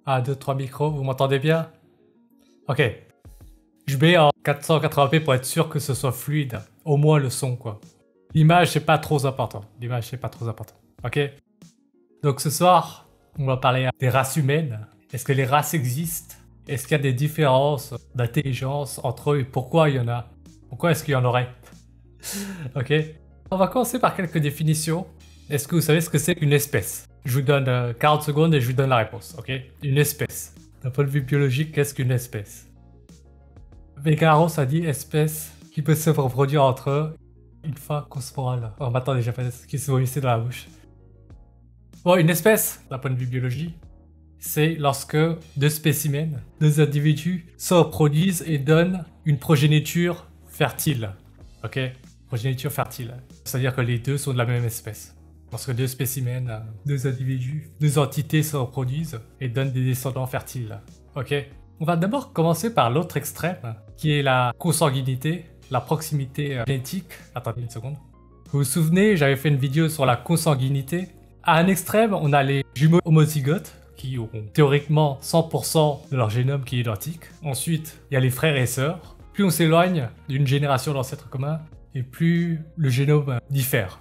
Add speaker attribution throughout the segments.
Speaker 1: 1, 2, 3 micros, vous m'entendez bien? Ok. Je mets en 480p pour être sûr que ce soit fluide. Au moins le son, quoi. L'image, c'est pas trop important. L'image, c'est pas trop important. Ok? Donc ce soir, on va parler des races humaines. Est-ce que les races existent? Est-ce qu'il y a des différences d'intelligence entre eux et pourquoi il y en a? Pourquoi est-ce qu'il y en aurait? Ok? On va commencer par quelques définitions. Est-ce que vous savez ce que c'est qu'une espèce? Je vous donne 40 secondes et je vous donne la réponse, ok? Une espèce. D'un point de vue biologique, qu'est-ce qu'une espèce? Végaros a dit espèce qui peut se reproduire entre eux une fois corporale. Oh, maintenant les japonais qui se vomissaient dans la bouche. Bon, une espèce, d'un point de vue biologie, c'est lorsque deux spécimens, deux individus se reproduisent et donnent une progéniture fertile. Ok? Progéniture fertile. C'est-à-dire que les deux sont de la même espèce. Lorsque deux spécimens, deux individus, deux entités se reproduisent et donnent des descendants fertiles. Ok? On va d'abord commencer par l'autre extrême, qui est la consanguinité, la proximité génétique. Attendez une seconde. Vous vous souvenez, j'avais fait une vidéo sur la consanguinité. À un extrême, on a les jumeaux homozygotes, qui auront théoriquement 100% de leur génome qui est identique. Ensuite, il y a les frères et sœurs. Plus on s'éloigne d'une génération d'ancêtres communs, et plus le génome diffère.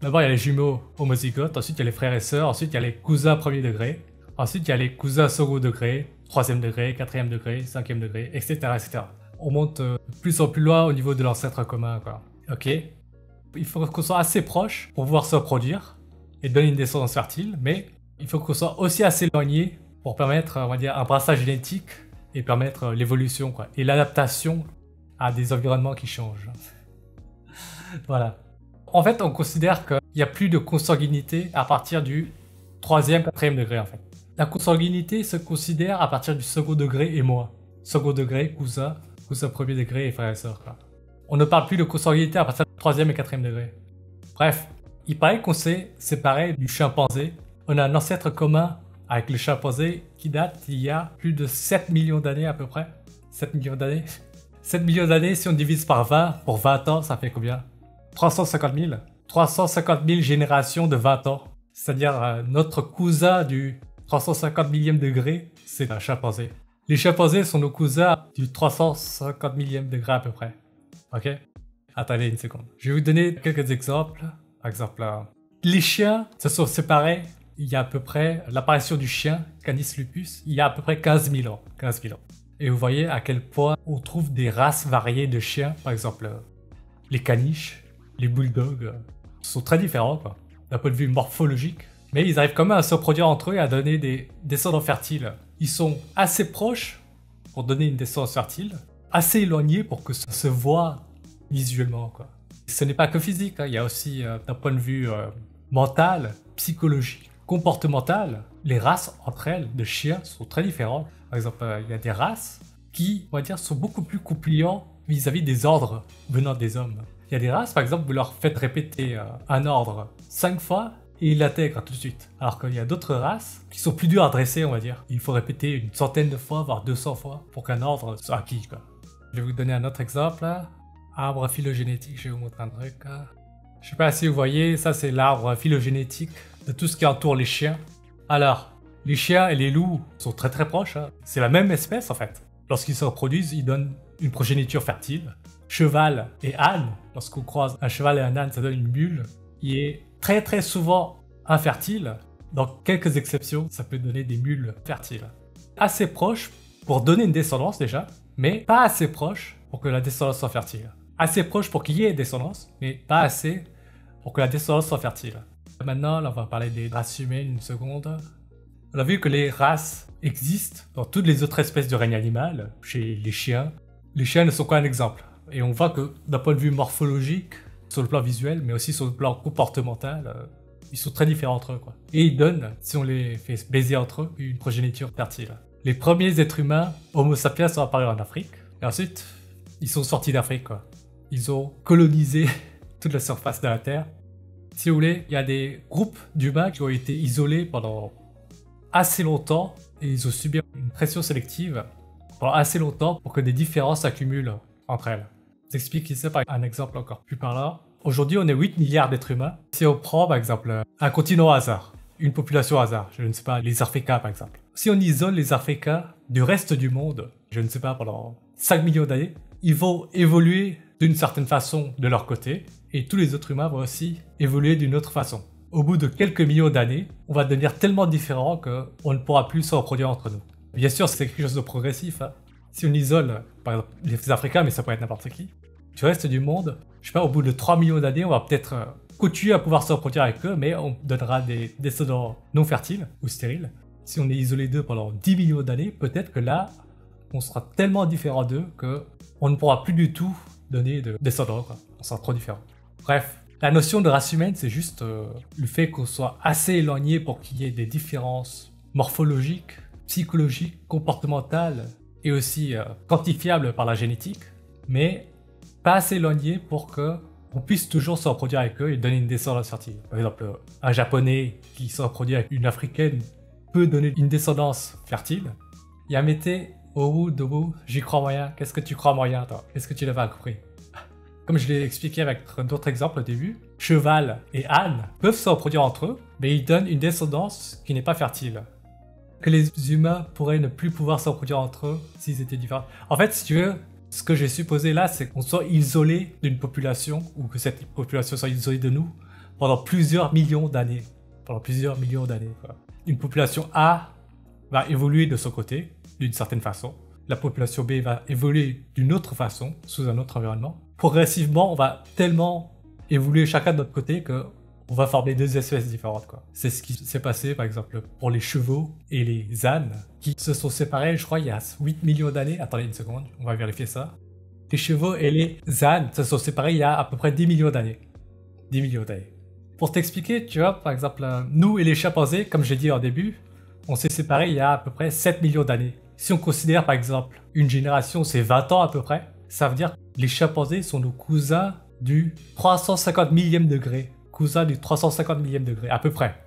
Speaker 1: D'abord, il y a les jumeaux homozygotes, ensuite il y a les frères et sœurs, ensuite il y a les cousins premier degré, ensuite il y a les cousins second degré, troisième degré, quatrième degré, cinquième degré, etc. etc. On monte de plus en plus loin au niveau de l'ancêtre commun, quoi. Ok? Il faut qu'on soit assez proche pour pouvoir se reproduire et donner une descendance fertile, mais il faut qu'on soit aussi assez éloigné pour permettre, on va dire, un brassage génétique et permettre l'évolution, quoi, et l'adaptation à des environnements qui changent. Voilà. En fait, on considère qu'il n'y a plus de consanguinité à partir du 3e, 4e degré, en fait. La consanguinité se considère à partir du second degré et moins. Second degré, cousin premier degré et frère et sœur, quoi. On ne parle plus de consanguinité à partir du 3e et 4e degré. Bref, il paraît qu'on s'est séparé du chimpanzé. On a un ancêtre commun avec le chimpanzé qui date il y a plus de 7 millions d'années à peu près. 7 millions d'années. 7 millions d'années, si on divise par 20, pour 20 ans, ça fait combien? 350 000. 350 000 générations de 20 ans. C'est-à-dire notre cousin du 350 millième degré, c'est un chimpanzé. Les chimpanzés sont nos cousins du 350 millième degré à peu près. Ok? Attendez une seconde. Je vais vous donner quelques exemples. Par exemple, les chiens se sont séparés il y a à peu près l'apparition du chien, Canis lupus, il y a à peu près 15 000 ans. 15 000 ans. Et vous voyez à quel point on trouve des races variées de chiens. Par exemple, les caniches, les bulldogs sont très différents, quoi, d'un point de vue morphologique. Mais ils arrivent quand même à se reproduire entre eux et à donner des descendants fertiles. Ils sont assez proches pour donner une descendance fertile, assez éloignés pour que ça se voit visuellement, quoi. Ce n'est pas que physique, hein. Il y a aussi d'un point de vue mental, psychologique, comportemental, les races entre elles de chiens sont très différentes. Par exemple, il y a des races qui, on va dire, sont beaucoup plus compliants vis-à-vis des ordres venant des hommes. Il y a des races, par exemple, vous leur faites répéter un ordre 5 fois et ils l'intègrent tout de suite. Alors qu'il y a d'autres races qui sont plus dures à dresser, on va dire. Il faut répéter une centaine de fois, voire 200 fois pour qu'un ordre soit acquis, quoi. Je vais vous donner un autre exemple. Arbre phylogénétique, je vais vous montrer un truc. Je sais pas si vous voyez, ça c'est l'arbre phylogénétique de tout ce qui entoure les chiens. Alors, les chiens et les loups sont très très proches, hein. C'est la même espèce en fait. Lorsqu'ils se reproduisent, ils donnent une progéniture fertile. Cheval et âne, lorsqu'on croise un cheval et un âne, ça donne une mule qui est très très souvent infertile. Dans quelques exceptions, ça peut donner des mules fertiles. Assez proches pour donner une descendance déjà, mais pas assez proches pour que la descendance soit fertile. Assez proches pour qu'il y ait descendance, mais pas assez pour que la descendance soit fertile. Maintenant, là, on va parler des races humaines une seconde. On a vu que les races existent dans toutes les autres espèces du règne animal, chez les chiens. Les chiens ne sont qu'un exemple. Et on voit que d'un point de vue morphologique, sur le plan visuel, mais aussi sur le plan comportemental, ils sont très différents entre eux, quoi. Et ils donnent, si on les fait baiser entre eux, une progéniture fertile. Les premiers êtres humains, Homo sapiens, sont apparus en Afrique. Et ensuite, ils sont sortis d'Afrique, quoi. Ils ont colonisé toute la surface de la Terre. Si vous voulez, il y a des groupes d'humains qui ont été isolés pendant assez longtemps et ils ont subi une pression sélective pendant assez longtemps pour que des différences s'accumulent entre elles. Je vous explique ici par un exemple encore plus parlant. Aujourd'hui, on est 8 milliards d'êtres humains. Si on prend par exemple un continent au hasard, une population au hasard, je ne sais pas, les Africains par exemple. Si on isole les Africains du reste du monde, je ne sais pas, pendant 5 millions d'années, ils vont évoluer d'une certaine façon de leur côté, et tous les autres humains vont aussi évoluer d'une autre façon. Au bout de quelques millions d'années, on va devenir tellement différents qu'on ne pourra plus se reproduire entre nous. Bien sûr, c'est quelque chose de progressif. Hein. Si on isole, par exemple, les Africains, mais ça peut être n'importe qui, du reste du monde, je sais pas, au bout de 3 millions d'années, on va peut-être continuer à pouvoir se reproduire avec eux, mais on donnera des descendants non fertiles ou stériles. Si on est isolé d'eux pendant 10 millions d'années, peut-être que là, on sera tellement différent d'eux qu'on ne pourra plus du tout donner de descendants, quoi. On sera trop différent. Bref, la notion de race humaine, c'est juste le fait qu'on soit assez éloigné pour qu'il y ait des différences morphologiques, psychologiques, comportementales et aussi quantifiables par la génétique, mais pas assez éloigné pour qu'on puisse toujours se reproduire avec eux et donner une descendance fertile. Par exemple, un japonais qui se reproduit avec une africaine peut donner une descendance fertile. Yamete, Owu, Dobu, j'y crois moyen. Qu'est-ce que tu crois moyen, toi? Qu'est-ce que tu l'avais compris? Comme je l'ai expliqué avec d'autres exemples au début, cheval et âne peuvent se reproduire entre eux, mais ils donnent une descendance qui n'est pas fertile. Que les humains pourraient ne plus pouvoir se reproduire entre eux s'ils étaient différents. En fait, si tu veux, ce que j'ai supposé là, c'est qu'on soit isolé d'une population, ou que cette population soit isolée de nous, pendant plusieurs millions d'années. Pendant plusieurs millions d'années, quoi. Une population A va évoluer de son côté, d'une certaine façon. La population B va évoluer d'une autre façon, sous un autre environnement. Progressivement, on va tellement évoluer chacun de notre côté qu'on va former deux espèces différentes, quoi. C'est ce qui s'est passé, par exemple, pour les chevaux et les ânes, qui se sont séparés, je crois, il y a 8 millions d'années. Attendez une seconde, on va vérifier ça. Les chevaux et les ânes se sont séparés il y a à peu près 10 millions d'années. 10 millions d'années. Pour t'expliquer, tu vois, par exemple, nous et les chimpanzés, comme j'ai dit au début, on s'est séparés il y a à peu près 7 millions d'années. Si on considère, par exemple, une génération, c'est 20 ans à peu près, ça veut dire que les chimpanzés sont nos cousins du 350 millième degré. Cousins du 350 millième degré, à peu près.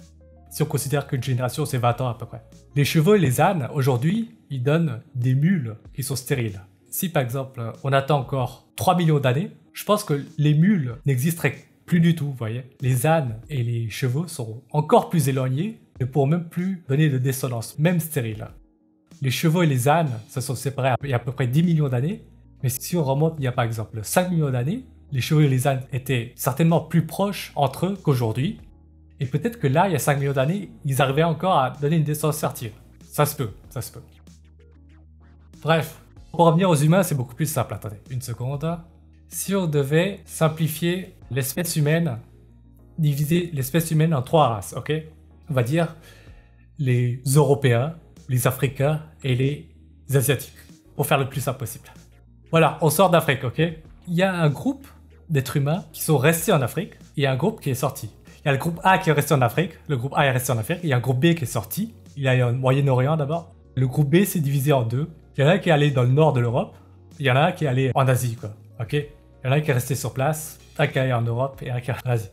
Speaker 1: Si on considère qu'une génération, c'est 20 ans à peu près. Les chevaux et les ânes, aujourd'hui, ils donnent des mules qui sont stériles. Si, par exemple, on attend encore 3 millions d'années, je pense que les mules n'existeraient plus du tout, vous voyez. Les ânes et les chevaux seront encore plus éloignés, ne pourront même plus donner de descendance, même stérile. Les chevaux et les ânes se sont séparés il y a à peu près 10 millions d'années, mais si on remonte il y a par exemple 5 millions d'années, les chevaux et les ânes étaient certainement plus proches entre eux qu'aujourd'hui, et peut-être que là, il y a 5 millions d'années, ils arrivaient encore à donner une descendance fertile. Ça se peut, ça se peut. Bref, pour revenir aux humains, c'est beaucoup plus simple. Attendez, une seconde. Si on devait simplifier l'espèce humaine, diviser l'espèce humaine en 3 races, ok? On va dire les Européens, les Africains et les Asiatiques, pour faire le plus simple possible. Voilà, on sort d'Afrique, ok? Il y a un groupe d'êtres humains qui sont restés en Afrique, et un groupe qui est sorti. Il y a le groupe A qui est resté en Afrique, le groupe A est resté en Afrique, il y a un groupe B qui est sorti, il y a un Moyen-Orient d'abord. Le groupe B s'est divisé en deux. Il y en a un qui est allé dans le nord de l'Europe, il y en a un qui est allé en Asie, quoi, ok? Il y en a un qui est resté sur place, un qui est allé en Europe et un qui est en Asie.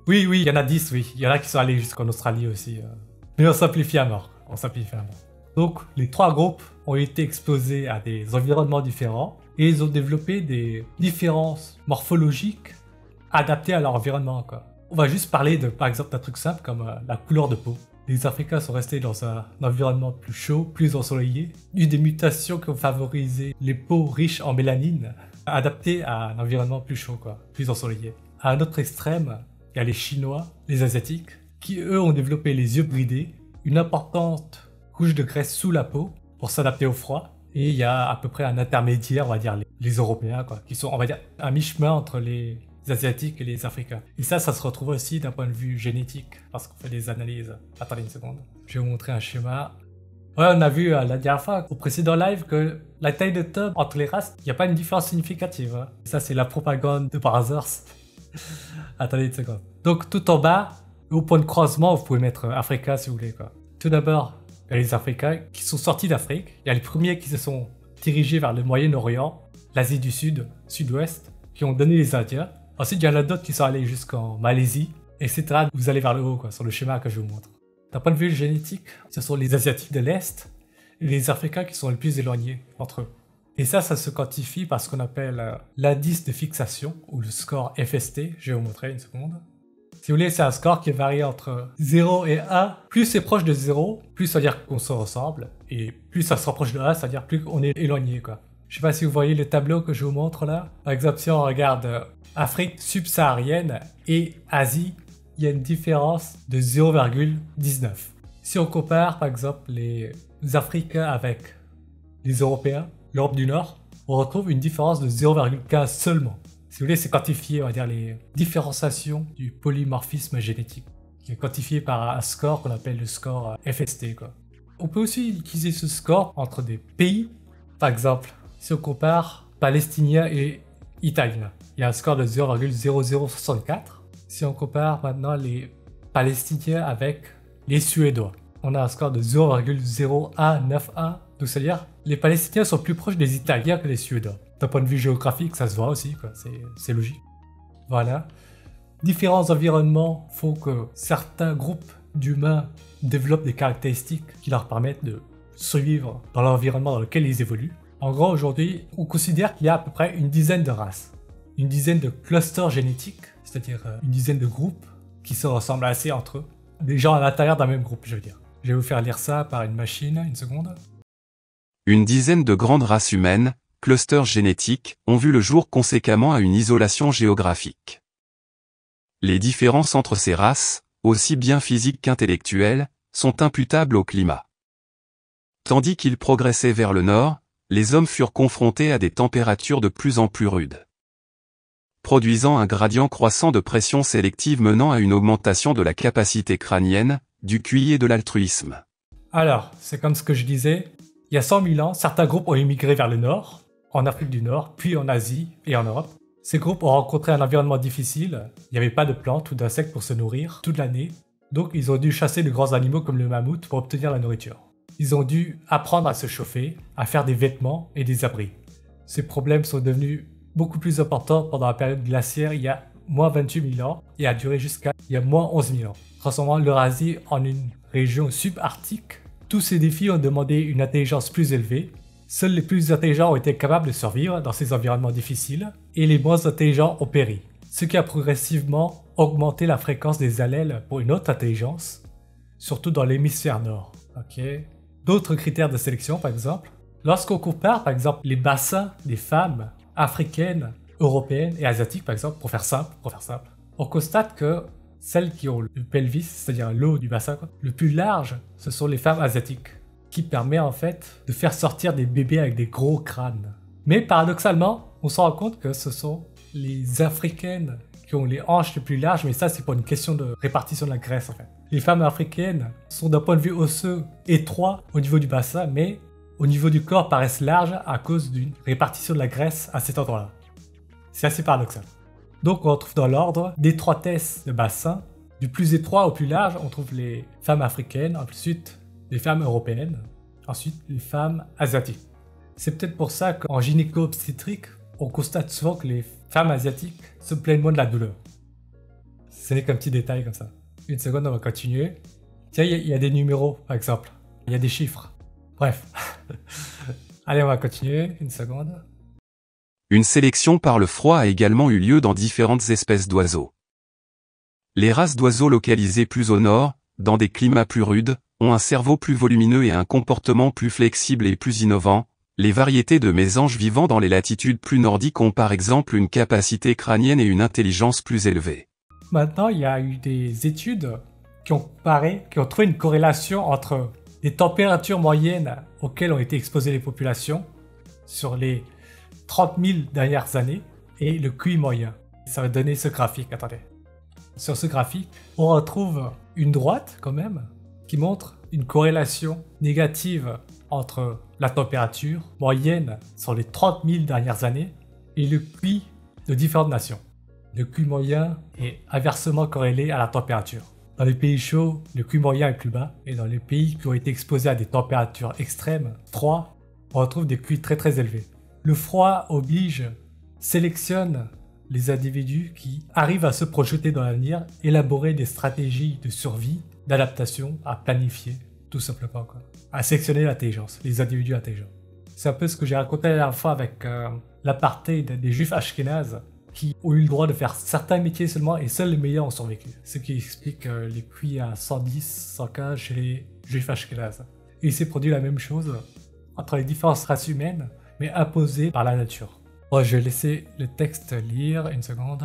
Speaker 1: Oui, il y en a 10, oui. Il y en a qui sont allés jusqu'en Australie aussi. Mais on simplifie à mort. On simplifie à mort. Donc, les 3 groupes ont été exposés à des environnements différents et ils ont développé des différences morphologiques adaptées à leur environnement, quoi. On va juste parler de, par exemple, d'un truc simple comme la couleur de peau. Les Africains sont restés dans un environnement plus chaud, plus ensoleillé. Il y a eu des mutations qui ont favorisé les peaux riches en mélanine, adaptées à un environnement plus chaud, quoi, plus ensoleillé. À un autre extrême, il y a les Chinois, les Asiatiques, qui eux ont développé les yeux bridés, une importante couche de graisse sous la peau pour s'adapter au froid. Et il y a à peu près un intermédiaire, on va dire les Européens, quoi, qui sont, on va dire, à mi-chemin entre les Asiatiques et les Africains. Et ça se retrouve aussi d'un point de vue génétique, parce qu'on fait des analyses. Attendez une seconde, je vais vous montrer un schéma. Ouais, on a vu la dernière fois, au précédent live, que la taille de tube entre les races, il n'y a pas une différence significative. Hein. Ça, c'est la propagande de Brothers. Attendez une seconde. Donc, tout en bas, au point de croisement, vous pouvez mettre Africa si vous voulez, quoi. Tout d'abord, il y a les Africains qui sont sortis d'Afrique. Il y a les premiers qui se sont dirigés vers le Moyen-Orient, l'Asie du Sud, Sud-Ouest, qui ont donné les Indiens. Ensuite, il y en a d'autres qui sont allés jusqu'en Malaisie, etc. Vous allez vers le haut, quoi, sur le schéma que je vous montre. D'un point de vue génétique, ce sont les Asiatiques de l'Est et les Africains qui sont les plus éloignés entre eux. Et ça se quantifie par ce qu'on appelle l'indice de fixation, ou le score FST. Je vais vous montrer une seconde. Si vous voulez, c'est un score qui varie entre 0 et 1. Plus c'est proche de 0, plus ça veut dire qu'on se ressemble. Et plus ça se rapproche de 1, ça veut dire plus qu'on est éloigné, quoi. Je sais pas si vous voyez le tableau que je vous montre là. Par exemple, si on regarde Afrique subsaharienne et Asie, il y a une différence de 0,19. Si on compare, par exemple, les Africains avec les Européens, l'Europe du Nord, on retrouve une différence de 0,15 seulement. Si vous voulez, c'est quantifié, on va dire, les différenciations du polymorphisme génétique, qui est quantifié par un score qu'on appelle le score FST, quoi. On peut aussi utiliser ce score entre des pays. Par exemple, si on compare Palestiniens et Italiens, il y a un score de 0,0064. Si on compare maintenant les Palestiniens avec les Suédois, on a un score de 0,0191. Donc c'est-à-dire, les Palestiniens sont plus proches des Italiens que les Suédois. D'un point de vue géographique, ça se voit aussi, quoi. C'est logique. Voilà. Différents environnements font que certains groupes d'humains développent des caractéristiques qui leur permettent de survivre dans l'environnement dans lequel ils évoluent. En gros, aujourd'hui, on considère qu'il y a à peu près une dizaine de races, une dizaine de clusters génétiques, c'est-à-dire une dizaine de groupes qui se ressemblent assez entre eux. Des gens à l'intérieur d'un même groupe, je veux dire. Je vais vous faire lire ça par une machine, une seconde.
Speaker 2: Une dizaine de grandes races humaines, clusters génétiques, ont vu le jour conséquemment à une isolation géographique. Les différences entre ces races, aussi bien physiques qu'intellectuelles, sont imputables au climat. Tandis qu'ils progressaient vers le nord, les hommes furent confrontés à des températures de plus en plus rudes, produisant un gradient croissant de pression sélective menant à une augmentation de la capacité crânienne, du QI et de l'altruisme.
Speaker 1: Alors, c'est comme ce que je disais, il y a 100 000 ans, certains groupes ont émigré vers le nord, en Afrique du Nord, puis en Asie et en Europe. Ces groupes ont rencontré un environnement difficile, il n'y avait pas de plantes ou d'insectes pour se nourrir toute l'année, donc ils ont dû chasser de grands animaux comme le mammouth pour obtenir la nourriture. Ils ont dû apprendre à se chauffer, à faire des vêtements et des abris. Ces problèmes sont devenus beaucoup plus importants pendant la période glaciaire il y a moins 28 000 ans et a duré jusqu'à il y a moins 11 000 ans, transformant l'Eurasie en une région subarctique. Tous ces défis ont demandé une intelligence plus élevée. Seuls les plus intelligents ont été capables de survivre dans ces environnements difficiles et les moins intelligents ont péri, ce qui a progressivement augmenté la fréquence des allèles pour une haute intelligence, surtout dans l'hémisphère nord. D'autres critères de sélection, par exemple, lorsqu'on compare par exemple les bassins des femmes africaines, européennes et asiatiques, par exemple, pour faire simple, on constate que celles qui ont le pelvis, c'est-à-dire l'eau du bassin, le plus large, ce sont les femmes asiatiques, qui permet en fait de faire sortir des bébés avec des gros crânes. Mais paradoxalement, on se rend compte que ce sont les africaines qui ont les hanches les plus larges, mais ça c'est pour une question de répartition de la graisse en fait. Les femmes africaines sont d'un point de vue osseux étroits au niveau du bassin, mais au niveau du corps paraissent larges à cause d'une répartition de la graisse à cet endroit-là. C'est assez paradoxal. Donc on retrouve dans l'ordre d'étroitesse de bassin, du plus étroit au plus large, on trouve les femmes africaines, ensuite les femmes européennes, ensuite les femmes asiatiques. C'est peut-être pour ça qu'en gynéco-obstétrique, on constate souvent que les femmes asiatiques se plaignent moins de la douleur. Ce n'est qu'un petit détail comme ça. Une seconde, on va continuer. Tiens, il y a des numéros, par exemple. Il y a des chiffres. Bref. Allez, on va continuer. Une seconde.
Speaker 2: Une sélection par le froid a également eu lieu dans différentes espèces d'oiseaux. Les races d'oiseaux localisées plus au nord, dans des climats plus rudes, ont un cerveau plus volumineux et un comportement plus flexible et plus innovant. Les variétés de mésanges vivant dans les latitudes plus nordiques ont par exemple une capacité crânienne et une intelligence plus élevée.
Speaker 1: Maintenant, il y a eu des études qui ont trouvé une corrélation entre les températures moyennes auxquelles ont été exposées les populations sur les 30 000 dernières années et le QI moyen. Ça va donner ce graphique, attendez. Sur ce graphique, on retrouve une droite quand même qui montre une corrélation négative entre la température moyenne sur les 30 000 dernières années et le QI de différentes nations. Le QI moyen est inversement corrélé à la température. Dans les pays chauds, le QI moyen est plus bas, et dans les pays qui ont été exposés à des températures extrêmes, froides, on retrouve des QI très très élevés. Le froid sélectionne les individus qui arrivent à se projeter dans l'avenir, élaborer des stratégies de survie, d'adaptation, à planifier, tout simplement, à sélectionner l'intelligence, les individus intelligents. C'est un peu ce que j'ai raconté la dernière fois avec l'apartheid des juifs ashkénazes. qui ont eu le droit de faire certains métiers seulement et seuls les meilleurs ont survécu. Ce qui explique les QI à 110, 115 chez les juifs ashkénazes. Et il s'est produit la même chose entre les différentes races humaines, mais imposées par la nature. Bon, je vais laisser le texte lire une seconde.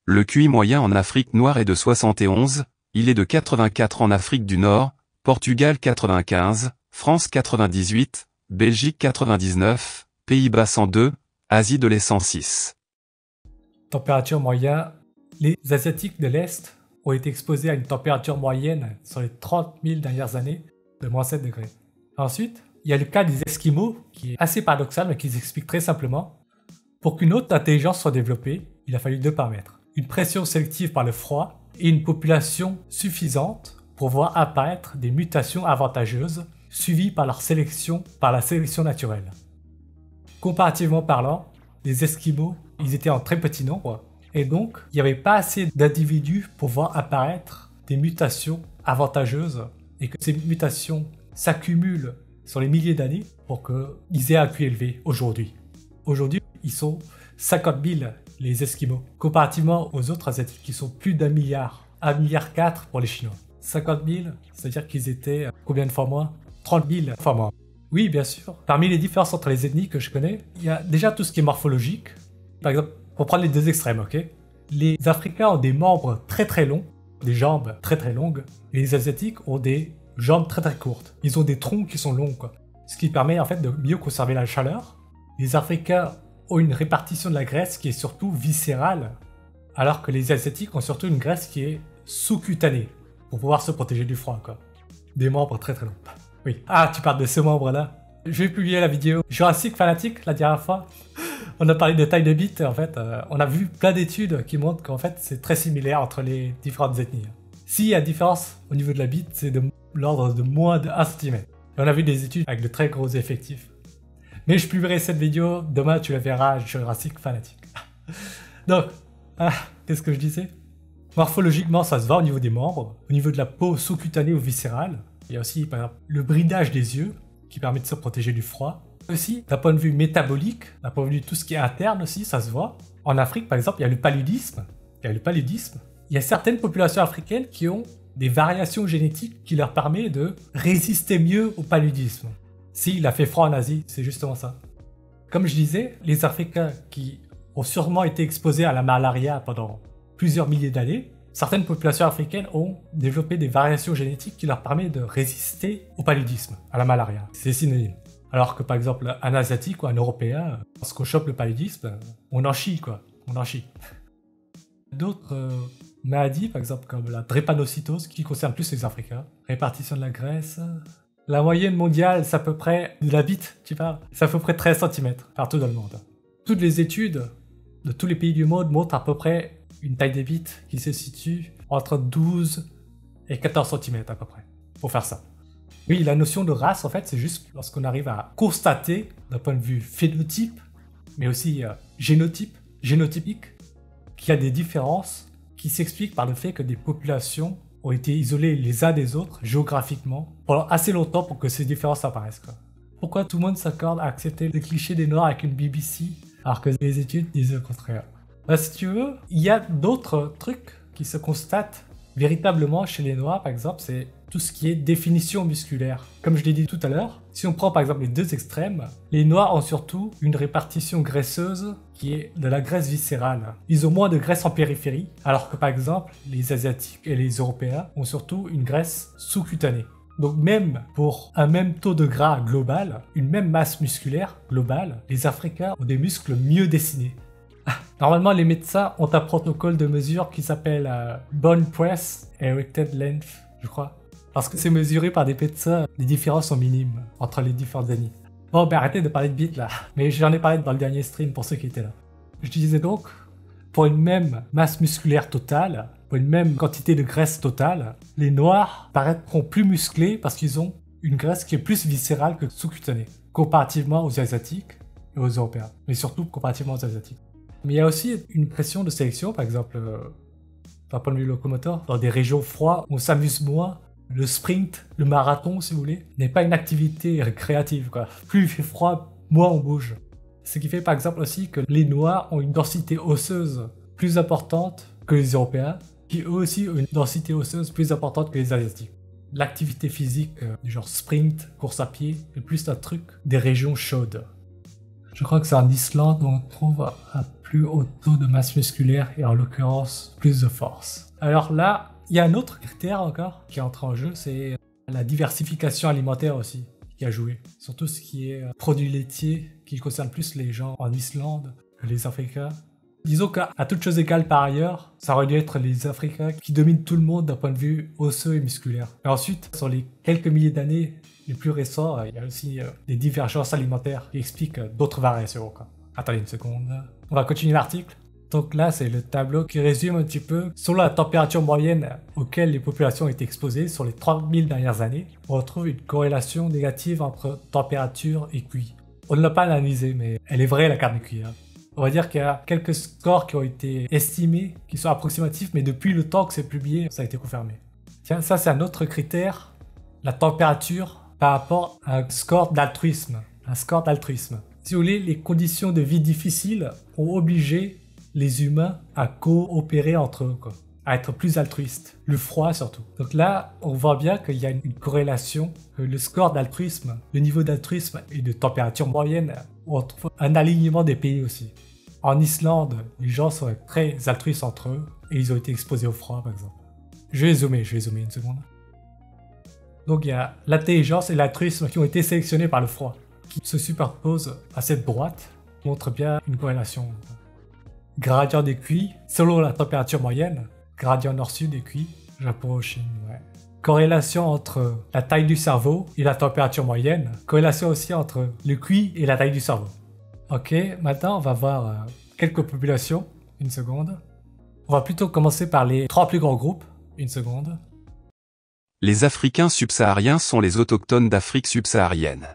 Speaker 2: Le QI moyen en Afrique noire est de 71, il est de 84 en Afrique du Nord, Portugal 95, France 98, Belgique 99, Pays-Bas 102, Asie de l'Est 106.
Speaker 1: Température moyenne. Les Asiatiques de l'Est ont été exposés à une température moyenne sur les 30 000 dernières années de moins 7 degrés. Ensuite, il y a le cas des Esquimaux, qui est assez paradoxal, mais qui s'explique très simplement. Pour qu'une haute intelligence soit développée, il a fallu deux paramètres. Une pression sélective par le froid et une population suffisante pour voir apparaître des mutations avantageuses suivies par la sélection naturelle. Comparativement parlant, les Esquimaux, ils étaient en très petit nombre, et donc il n'y avait pas assez d'individus pour voir apparaître des mutations avantageuses, et que ces mutations s'accumulent sur les milliers d'années pour qu'ils aient un QI élevé aujourd'hui. Aujourd'hui, ils sont 50 000, les Esquimaux, comparativement aux autres Asiatiques qui sont plus d'1 milliard, 1,4 milliard pour les Chinois. 50 000, c'est-à-dire qu'ils étaient combien de fois moins? 30 000 fois moins. Oui, bien sûr. Parmi les différences entre les ethnies que je connais, il y a déjà tout ce qui est morphologique. Par exemple, pour prendre les deux extrêmes, ok? Les Africains ont des membres très très longs, des jambes très très longues, et les Asiatiques ont des jambes très très courtes. Ils ont des troncs qui sont longs, quoi. Ce qui permet en fait de mieux conserver la chaleur. Les Africains ont une répartition de la graisse qui est surtout viscérale, alors que les Asiatiques ont surtout une graisse qui est sous-cutanée, pour pouvoir se protéger du froid, quoi. Des membres très très longs. Oui. Ah, tu parles de ce membre-là. Je vais publier la vidéo Jurassic Fanatic la dernière fois. On a parlé de taille de bite, en fait. On a vu plein d'études qui montrent qu'en fait, c'est très similaire entre les différentes ethnies. S'il y a différence au niveau de la bite, c'est de l'ordre de moins de 1 cm. Et on a vu des études avec de très gros effectifs. Mais je publierai cette vidéo, demain tu la verras, Jurassic Fanatic. Donc, qu'est-ce que je disais? Morphologiquement, ça se voit au niveau des membres, au niveau de la peau sous-cutanée ou viscérale. Il y a aussi, par exemple, le bridage des yeux, qui permet de se protéger du froid. Aussi, d'un point de vue métabolique, d'un point de vue de tout ce qui est interne aussi, ça se voit. En Afrique, par exemple, il y a le paludisme. Il y a certaines populations africaines qui ont des variations génétiques qui leur permettent de résister mieux au paludisme. S'il a fait froid en Asie, c'est justement ça. Comme je disais, les Africains qui ont sûrement été exposés à la malaria pendant plusieurs milliers d'années, certaines populations africaines ont développé des variations génétiques qui leur permettent de résister au paludisme, à la malaria. C'est synonyme. Alors que par exemple, un Asiatique ou un Européen, lorsqu'on chope le paludisme, on en chie, quoi. On en chie. D'autres maladies, par exemple comme la drépanocytose, qui concerne plus les Africains. Répartition de la graisse. La moyenne mondiale, c'est à peu près, de la bite, tu parles, c'est à peu près 13 cm partout dans le monde. Toutes les études de tous les pays du monde montrent à peu près une taille des bites qui se situe entre 12 et 14 cm à peu près, pour faire ça. Oui, la notion de race, en fait, c'est juste lorsqu'on arrive à constater, d'un point de vue phénotype, mais aussi génotypique, qu'il y a des différences qui s'expliquent par le fait que des populations ont été isolées les uns des autres, géographiquement, pendant assez longtemps pour que ces différences apparaissent, quoi. Pourquoi tout le monde s'accorde à accepter les clichés des Noirs avec une BBC, alors que les études disent le contraire? Bah, si tu veux, il y a d'autres trucs qui se constatent véritablement chez les Noirs, par exemple, c'est tout ce qui est définition musculaire. Comme je l'ai dit tout à l'heure, si on prend par exemple les deux extrêmes, les Noirs ont surtout une répartition graisseuse qui est de la graisse viscérale. Ils ont moins de graisse en périphérie, alors que par exemple, les Asiatiques et les Européens ont surtout une graisse sous-cutanée. Donc même pour un même taux de gras global, une même masse musculaire globale, les Africains ont des muscles mieux dessinés. Normalement, les médecins ont un protocole de mesure qui s'appelle Bone Press Erected Length, je crois. Parce que c'est mesuré par des médecins, les différences sont minimes entre les différentes ethnies. Bon, ben arrêtez de parler de bite là, mais j'en ai parlé dans le dernier stream pour ceux qui étaient là. Je disais donc, pour une même masse musculaire totale, pour une même quantité de graisse totale, les Noirs paraîtront plus musclés parce qu'ils ont une graisse qui est plus viscérale que sous-cutanée, comparativement aux Asiatiques et aux Européens, mais surtout comparativement aux Asiatiques. Mais il y a aussi une pression de sélection, par exemple, d'un point de vue locomoteur, dans des régions froides, on s'amuse moins. Le sprint, le marathon, si vous voulez, n'est pas une activité créative, quoi. Plus il fait froid, moins on bouge. Ce qui fait par exemple aussi que les Noirs ont une densité osseuse plus importante que les Européens, qui eux aussi ont une densité osseuse plus importante que les Asiatiques. L'activité physique du genre sprint, course à pied, est plus un truc des régions chaudes. Je crois que c'est en Islande où on trouve un plus haut taux de masse musculaire et en l'occurrence plus de force. Alors là, il y a un autre critère encore qui entre en jeu, c'est la diversification alimentaire aussi qui a joué. Surtout ce qui est produits laitiers qui concerne plus les gens en Islande que les Africains. Disons qu'à toute chose égale par ailleurs, ça aurait dû être les Africains qui dominent tout le monde d'un point de vue osseux et musculaire. Et ensuite, sur les quelques milliers d'années les plus récents, il y a aussi des divergences alimentaires qui expliquent d'autres variations. Quoi. Attendez une seconde. On va continuer l'article. Donc là, c'est le tableau qui résume un petit peu, selon la température moyenne auquel les populations ont été exposées sur les 3000 dernières années, on retrouve une corrélation négative entre température et QI. On ne l'a pas analysé, mais elle est vraie la carte du QI. On va dire qu'il y a quelques scores qui ont été estimés, qui sont approximatifs, mais depuis le temps que c'est publié, ça a été confirmé. Tiens, ça c'est un autre critère, la température par rapport à un score d'altruisme. Un score d'altruisme. Si vous voulez, les conditions de vie difficiles ont obligé les humains à coopérer entre eux, quoi, à être plus altruistes. Le froid surtout. Donc là, on voit bien qu'il y a une corrélation, que le score d'altruisme, le niveau d'altruisme et de température moyenne, on trouve un alignement des pays aussi. En Islande, les gens sont très altruistes entre eux et ils ont été exposés au froid par exemple. Je vais zoomer une seconde. Donc il y a l'intelligence et l'altruisme qui ont été sélectionnés par le froid, qui se superposent à cette droite, qui montre bien une corrélation. Gradient des QI, selon la température moyenne, gradient nord-sud des QI, Japon, Chine, ouais. Corrélation entre la taille du cerveau et la température moyenne, corrélation aussi entre le QI et la taille du cerveau. Ok, maintenant on va voir quelques populations, une seconde. On va plutôt commencer par les 3 plus grands groupes, une seconde.
Speaker 2: Les Africains subsahariens sont les autochtones d'Afrique subsaharienne.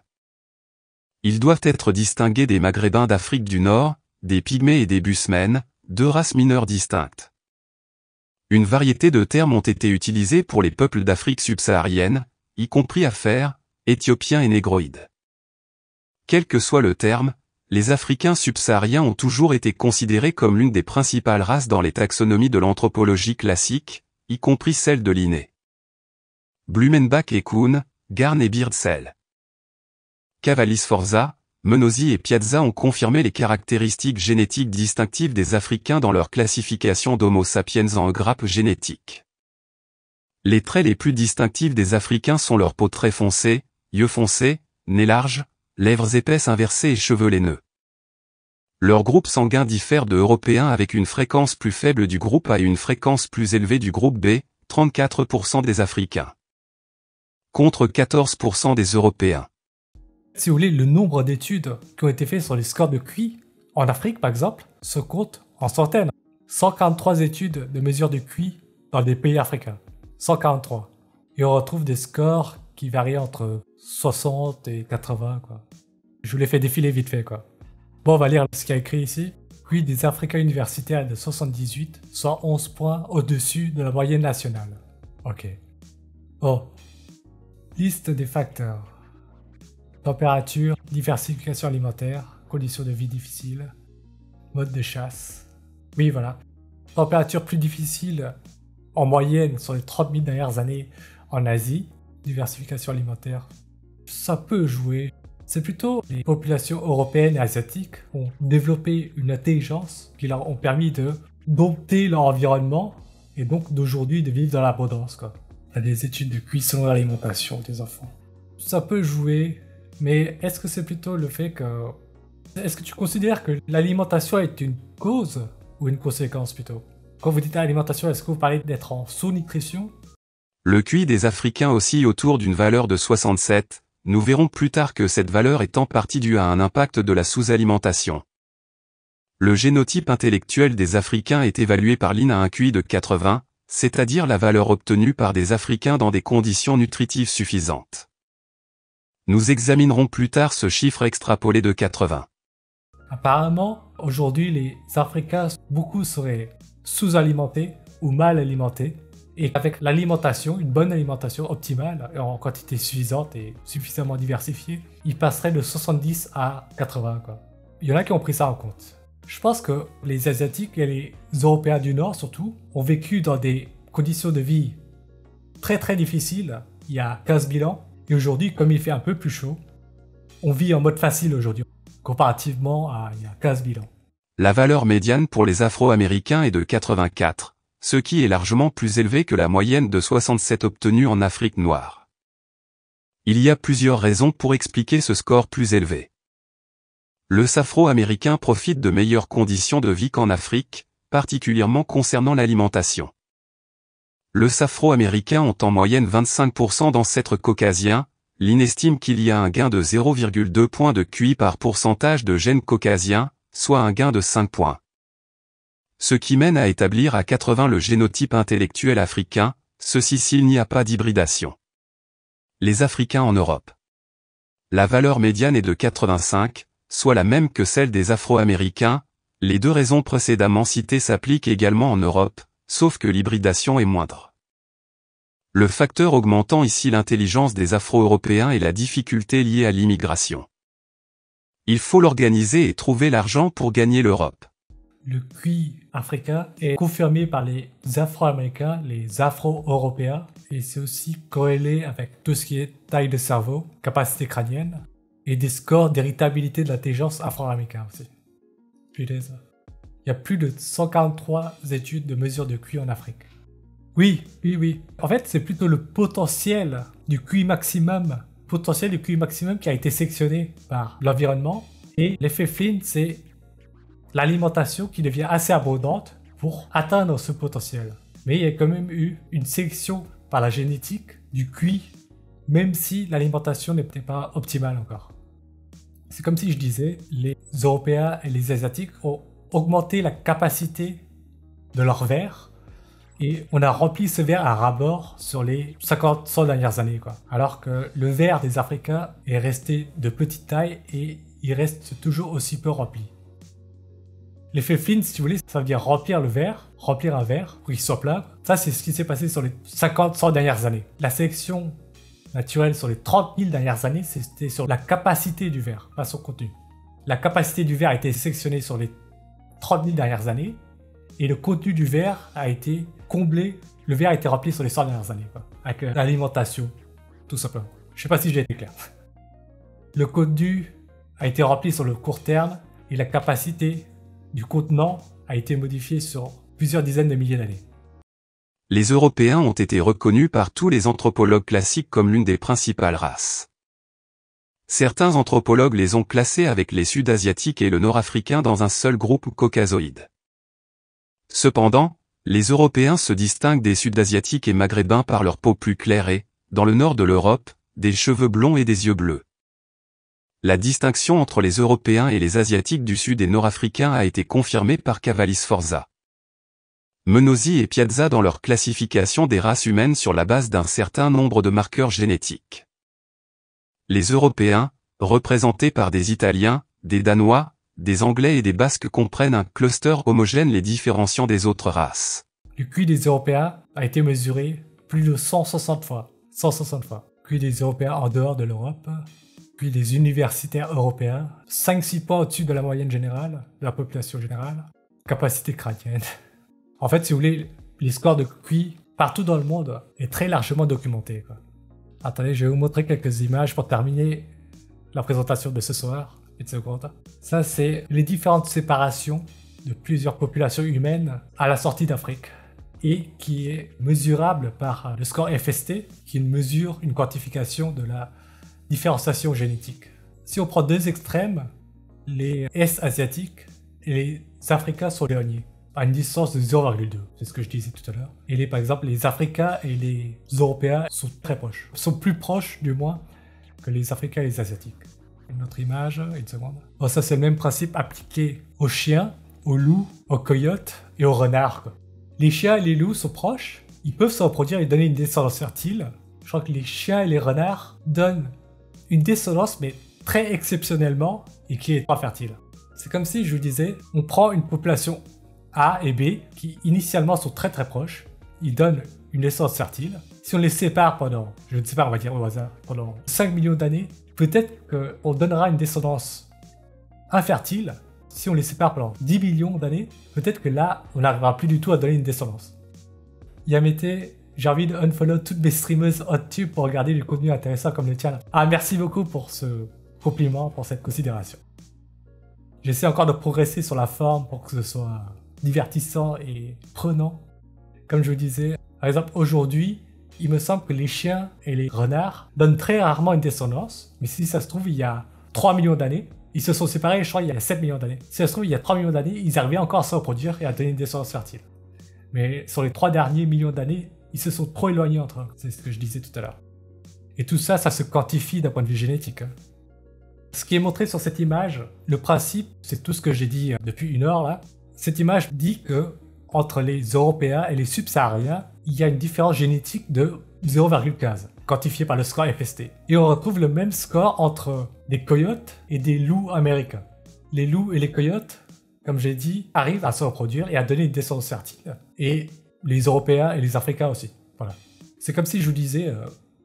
Speaker 2: Ils doivent être distingués des Maghrébins d'Afrique du Nord, des Pygmées et des Busmènes, 2 races mineures distinctes. Une variété de termes ont été utilisés pour les peuples d'Afrique subsaharienne, y compris Afars, Éthiopiens et Négroïdes. Quel que soit le terme, les Africains subsahariens ont toujours été considérés comme l'une des principales races dans les taxonomies de l'anthropologie classique, y compris celle de Linné. Blumenbach et Kuhn, Garn et Beardsell. Cavalli-Sforza, Menosi et Piazza ont confirmé les caractéristiques génétiques distinctives des Africains dans leur classification d'Homo sapiens en grappe génétique. Les traits les plus distinctifs des Africains sont leur peau très foncée, yeux foncés, nez large, lèvres épaisses inversées et cheveux laineux. Leur groupe sanguin diffère de Européens avec une fréquence plus faible du groupe A et une fréquence plus élevée du groupe B, 34% des Africains. Contre 14% des Européens.
Speaker 1: Si vous voulez, le nombre d'études qui ont été faites sur les scores de QI, en Afrique par exemple, se compte en centaines. 143 études de mesure de QI dans des pays africains. 143. Et on retrouve des scores qui varient entre 60 et 80, quoi. Je vous les fais défiler vite fait, quoi. Bon, on va lire ce qu'il y a écrit ici. QI des Africains universitaires de 78, soit 11 points au-dessus de la moyenne nationale. Ok. Oh. Liste des facteurs. Température, diversification alimentaire, conditions de vie difficiles, mode de chasse. Oui, voilà. Température plus difficile en moyenne sur les 30 000 dernières années en Asie. Diversification alimentaire, ça peut jouer. C'est plutôt les populations européennes et asiatiques qui ont développé une intelligence qui leur ont permis de dompter leur environnement et donc d'aujourd'hui de vivre dans l'abondance, quoi. Il y a des études de cuisson de l'alimentation des enfants. Ça peut jouer. Mais est-ce que c'est plutôt le fait que... Est-ce que tu considères que l'alimentation est une cause ou une conséquence plutôt? Quand vous dites alimentation, est-ce que vous parlez d'être en sous-nutrition?
Speaker 2: Le QI des Africains oscille autour d'une valeur de 67, nous verrons plus tard que cette valeur est en partie due à un impact de la sous-alimentation. Le génotype intellectuel des Africains est évalué par l'INA à un QI de 80, c'est-à-dire la valeur obtenue par des Africains dans des conditions nutritives suffisantes. Nous examinerons plus tard ce chiffre extrapolé de 80.
Speaker 1: Apparemment, aujourd'hui, les Africains, beaucoup seraient sous-alimentés ou mal alimentés. Et avec l'alimentation, une bonne alimentation optimale, en quantité suffisante et suffisamment diversifiée, ils passeraient de 70 à 80, quoi. il y en a qui ont pris ça en compte. Je pense que les Asiatiques et les Européens du Nord surtout ont vécu dans des conditions de vie très très difficiles il y a 15 000 ans. Et aujourd'hui, comme il fait un peu plus chaud, on vit en mode facile aujourd'hui, comparativement à il y a 15 000 ans.
Speaker 2: La valeur médiane pour les Afro-Américains est de 84, ce qui est largement plus élevé que la moyenne de 67 obtenue en Afrique noire. Il y a plusieurs raisons pour expliquer ce score plus élevé. Le Afro-Américain profite de meilleures conditions de vie qu'en Afrique, particulièrement concernant l'alimentation. Les Afro-Américains ont en moyenne 25% d'ancêtres caucasiens. L'IN estime qu'il y a un gain de 0,2 points de QI par pourcentage de gènes caucasiens, soit un gain de 5 points. Ce qui mène à établir à 80 le génotype intellectuel africain, ceci s'il n'y a pas d'hybridation. Les Africains en Europe. La valeur médiane est de 85, soit la même que celle des Afro-Américains. Les deux raisons précédemment citées s'appliquent également en Europe, sauf que l'hybridation est moindre. Le facteur augmentant ici l'intelligence des Afro-Européens est la difficulté liée à l'immigration. Il faut l'organiser et trouver l'argent pour gagner l'Europe.
Speaker 1: Le QI africain est confirmé par les Afro-Américains, les Afro-Européens, et c'est aussi corrélé avec tout ce qui est taille de cerveau, capacité crânienne, et des scores d'héritabilité de l'intelligence afro-américaine aussi. Punaise. Il y a plus de 143 études de mesure de QI en Afrique. Oui. En fait, c'est plutôt le potentiel du QI maximum qui a été sélectionné par l'environnement. Et l'effet Flynn, c'est l'alimentation qui devient assez abondante pour atteindre ce potentiel. Mais il y a quand même eu une sélection par la génétique du QI, même si l'alimentation n'était pas optimale encore. C'est comme si je disais, les Européens et les Asiatiques ont augmenté la capacité de leur verre et on a rempli ce verre à ras-bord sur les 50-100 dernières années, quoi. Alors que le verre des Africains est resté de petite taille et il reste toujours aussi peu rempli. L'effet Flynn, si vous voulez, ça veut dire remplir un verre pour qu'il soit plein. Ça, c'est ce qui s'est passé sur les 50-100 dernières années. La sélection naturelle sur les 30 000 dernières années, c'était sur la capacité du verre, pas son contenu. La capacité du verre a été sélectionnée sur les 30 000 dernières années et le contenu du verre a été comblé. Le verre a été rempli sur les 100 dernières années, quoi, avec l'alimentation, tout simplement. Je sais pas si j'ai été clair. Le contenu a été rempli sur le court terme et la capacité du contenant a été modifiée sur plusieurs dizaines de milliers d'années.
Speaker 2: Les Européens ont été reconnus par tous les anthropologues classiques comme l'une des principales races. Certains anthropologues les ont classés avec les Sud-Asiatiques et le Nord-Africain dans un seul groupe caucasoïde. Cependant, les Européens se distinguent des Sud-Asiatiques et Maghrébins par leur peau plus claire et, dans le nord de l'Europe, des cheveux blonds et des yeux bleus. La distinction entre les Européens et les Asiatiques du Sud et Nord-Africains a été confirmée par Cavalli-Sforza, Menosi et Piazza dans leur classification des races humaines sur la base d'un certain nombre de marqueurs génétiques. Les Européens, représentés par des Italiens, des Danois, des Anglais et des Basques comprennent un cluster homogène les différenciant des autres races.
Speaker 1: Le QI des Européens a été mesuré plus de 160 fois. 160 fois. QI des Européens en dehors de l'Europe, QI des universitaires européens, 5-6 points au-dessus de la moyenne générale, de la population générale, capacité crânienne. En fait, si vous voulez, les scores de QI partout dans le monde est très largement documenté, quoi. Attendez, je vais vous montrer quelques images pour terminer la présentation de ce soir. Une seconde. Ça, c'est les différentes séparations de plusieurs populations humaines à la sortie d'Afrique et qui est mesurable par le score FST, qui mesure une quantification de la différenciation génétique. Si on prend deux extrêmes, les Est-Asiatiques et les Africains sont éloignés à une distance de 0,2, c'est ce que je disais tout à l'heure. Et par exemple, les Africains et les Européens sont très proches, sont plus proches du moins que les Africains et les Asiatiques. Une autre image, une seconde. Bon, ça c'est le même principe appliqué aux chiens, aux loups, aux coyotes et aux renards, quoi. Les chiens et les loups sont proches, ils peuvent se reproduire et donner une descendance fertile. Je crois que les chiens et les renards donnent une descendance, mais très exceptionnellement, et qui est pas fertile. C'est comme si je vous disais, on prend une population A et B, qui initialement sont très très proches, ils donnent une descendance fertile. Si on les sépare pendant, je ne sais pas, on va dire au hasard, pendant 5 millions d'années, peut-être qu'on donnera une descendance infertiles, si on les sépare pendant 10 millions d'années, peut-être que là, on n'arrivera plus du tout à donner une descendance. Yamete, j'ai envie de unfollow toutes mes streameuses HotTube pour regarder du contenu intéressant comme le tien. Ah, merci beaucoup pour ce compliment, pour cette considération. J'essaie encore de progresser sur la forme pour que ce soit divertissant et prenant. Comme je vous disais, par exemple, aujourd'hui, il me semble que les chiens et les renards donnent très rarement une descendance, mais si ça se trouve, il y a 3 millions d'années, ils se sont séparés, je crois, il y a 7 millions d'années. Si ça se trouve, il y a 3 millions d'années, ils arrivaient encore à se reproduire et à donner une descendance fertile. Mais sur les 3 derniers millions d'années, ils se sont trop éloignés entre eux. C'est ce que je disais tout à l'heure. Et tout ça, ça se quantifie d'un point de vue génétique. Ce qui est montré sur cette image, le principe, c'est tout ce que j'ai dit depuis 1 heure là. Cette image dit que entre les Européens et les subsahariens, il y a une différence génétique de 0,15, quantifiée par le score FST. Et on retrouve le même score entre des coyotes et des loups américains. Les loups et les coyotes, comme j'ai dit, arrivent à se reproduire et à donner une descendance fertile. Et les Européens et les Africains aussi. Voilà. C'est comme si je vous disais,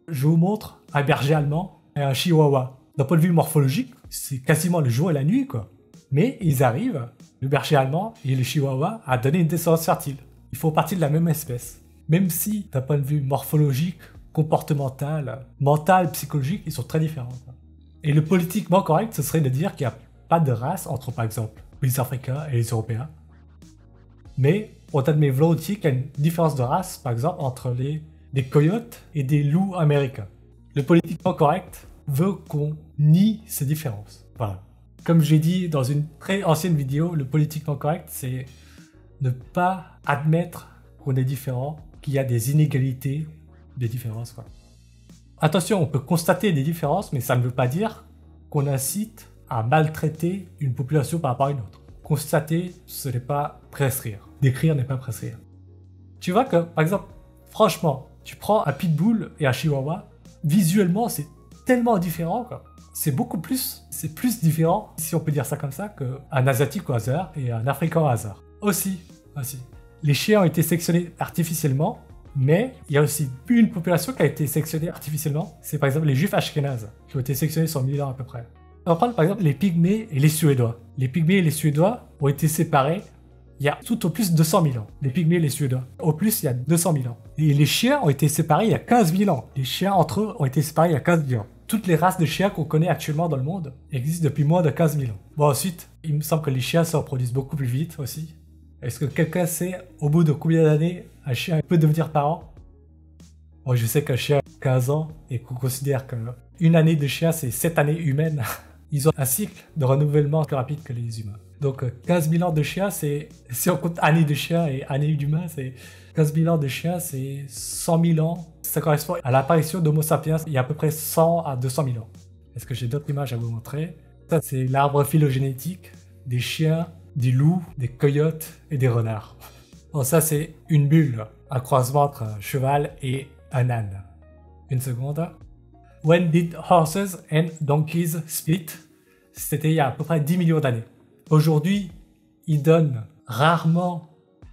Speaker 1: je vous montre un berger allemand et un chihuahua. D'un point de vue morphologique, c'est quasiment le jour et la nuit, quoi. Mais ils arrivent, le berger allemand et le chihuahua, à donner une descendance fertile. Ils font partie de la même espèce. Même si, d'un point de vue morphologique, comportemental, mental, psychologique, ils sont très différents. Et le politiquement correct, ce serait de dire qu'il n'y a pas de race entre, par exemple, les Africains et les Européens. Mais on admet volontiers qu'il y a une différence de race, par exemple, entre des coyotes et des loups américains. Le politiquement correct veut qu'on nie ces différences. Voilà. Comme j'ai dit dans une très ancienne vidéo, le politiquement correct, c'est ne pas admettre qu'on est différent, qu'il y a des inégalités, des différences, quoi. Attention, on peut constater des différences, mais ça ne veut pas dire qu'on incite à maltraiter une population par rapport à une autre. Constater, ce n'est pas prescrire. Décrire n'est pas prescrire. Tu vois que, par exemple, franchement, tu prends un pitbull et un chihuahua, visuellement, c'est tellement différent, quoi. C'est plus différent, si on peut dire ça comme ça, qu'un asiatique au hasard et un africain au hasard. Aussi. Les chiens ont été sélectionnés artificiellement, mais il y a aussi une population qui a été sélectionnée artificiellement. C'est par exemple les juifs ashkénazes, qui ont été sélectionnés sur 1000 ans à peu près. On va prendre par exemple les pygmées et les suédois. Les pygmées et les suédois ont été séparés il y a tout au plus 200 000 ans. Les pygmées et les suédois. Au plus, il y a 200 000 ans. Et les chiens ont été séparés il y a 15 000 ans. Les chiens entre eux ont été séparés il y a 15 000 ans. Toutes les races de chiens qu'on connaît actuellement dans le monde existent depuis moins de 15 000 ans. Bon, ensuite, il me semble que les chiens se reproduisent beaucoup plus vite aussi. Est-ce que quelqu'un sait au bout de combien d'années un chien peut devenir parent? Bon, je sais qu'un chien a 15 ans et qu'on considère qu'une année de chien, c'est 7 années humaines. Ils ont un cycle de renouvellement plus rapide que les humains. Donc 15 000 ans de chien, c'est... Si on compte années de chien et années d'humain, c'est... 15 000 ans de chien, c'est 100 000 ans. Ça correspond à l'apparition d'Homo sapiens il y a à peu près 100 à 200 000 ans. Est-ce que j'ai d'autres images à vous montrer? Ça, c'est l'arbre phylogénétique des chiens, des loups, des coyotes et des renards. Bon, ça, c'est une bulle, un croisement entre un cheval et un âne. Une seconde. When did horses and donkeys split? C'était il y a à peu près 10 millions d'années. Aujourd'hui, ils donnent rarement